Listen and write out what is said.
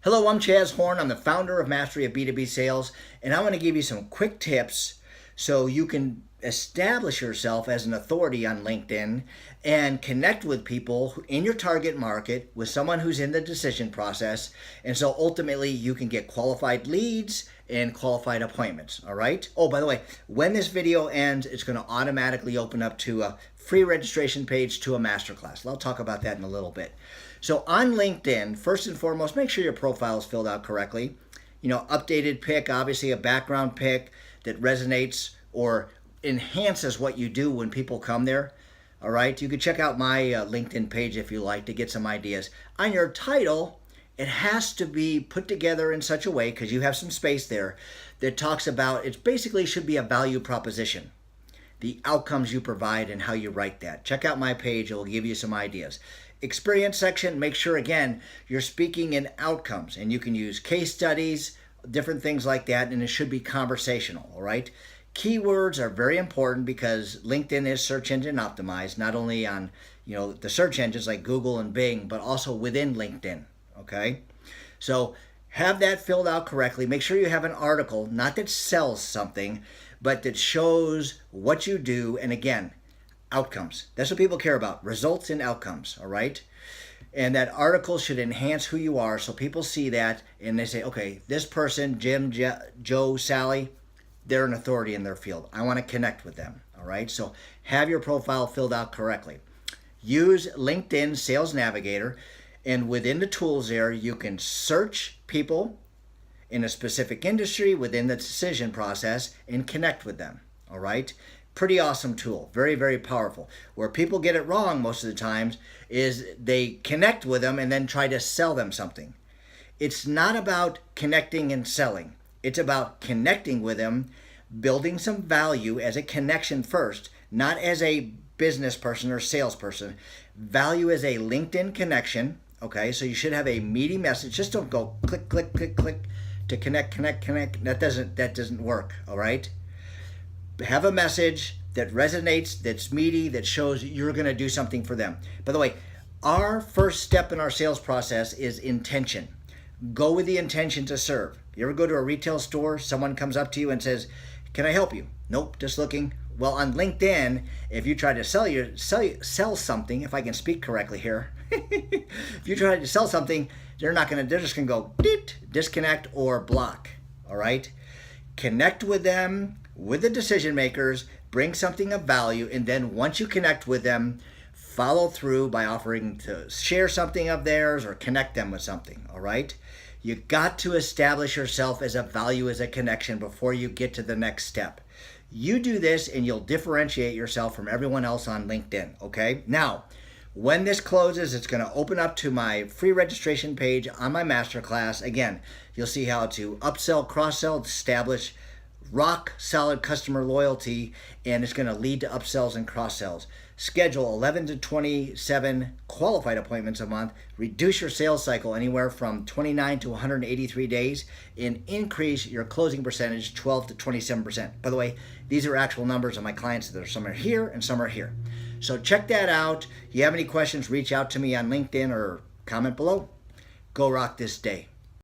Hello, I'm Chaz Horn. I'm the founder of Mastery of B2B Sales, and I want to give you some quick tips so you can establish yourself as an authority on LinkedIn and connect with people in your target market with someone who's in the decision process. And so ultimately you can get qualified leads and qualified appointments. All right. Oh, by the way, when this video ends, it's going to automatically open up to a free registration page to a masterclass. I'll talk about that in a little bit. So on LinkedIn, first and foremost, make sure your profile is filled out correctly. Updated pic, obviously a background pic that resonates or enhances what you do when people come there. All right, you can check out my LinkedIn page if you like to get some ideas. On your title, it has to be put together in such a way, because you have some space there, that talks about, it basically should be a value proposition, the outcomes you provide and how you write that. Check out my page, it will give you some ideas. Experience section, make sure again you're speaking in outcomes, and you can use case studies, different things like that, and it should be conversational. All right, keywords are very important because LinkedIn is search engine optimized, not only on the search engines like Google and Bing, but also within LinkedIn. Okay, so have that filled out correctly. Make sure you have an article, not that sells something, but that shows what you do, and again, outcomes. That's what people care about, results and outcomes. All right, and that article should enhance who you are, so people see that and they say, okay, this person, Jim, Joe, Sally, they're an authority in their field. I want to connect with them. All right, so have your profile filled out correctly. Use LinkedIn Sales Navigator, and within the tools there, you can search people in a specific industry within the decision process and connect with them. All right, pretty awesome tool, very, very powerful. Where people get it wrong most of the times is they connect with them and then try to sell them something. It's not about connecting and selling. It's about connecting with them, building some value as a connection first, not as a business person or salesperson. Value as a LinkedIn connection. Okay, so you should have a meaty message. Just don't go click, click, click, click to connect. That doesn't work. All right. Have a message that resonates, that's meaty, that shows you're going to do something for them. By the way, our first step in our sales process is intention. Go with the intention to serve. You ever go to a retail store, someone comes up to you and says, "Can I help you?" "Nope, just looking." Well, on LinkedIn, if you try to sell something, if I can speak correctly here, if you try to sell something, they're just going to go disconnect or block. All right? Connect with them, with the decision makers, bring something of value, and then once you connect with them, follow through by offering to share something of theirs or connect them with something. All right? You got to establish yourself as a value, as a connection before you get to the next step. You do this and you'll differentiate yourself from everyone else on LinkedIn. Okay? Now, when this closes, it's going to open up to my free registration page on my masterclass. Again, you'll see how to upsell, cross-sell, establish rock solid customer loyalty, and it's going to lead to upsells and cross-sells. Schedule 11 to 27 qualified appointments a month, reduce your sales cycle anywhere from 29 to 183 days, and increase your closing percentage 12 to 27%. By the way, these are actual numbers of my clients that are some are here and some are here. So check that out. If you have any questions, reach out to me on LinkedIn or comment below. Go rock this day.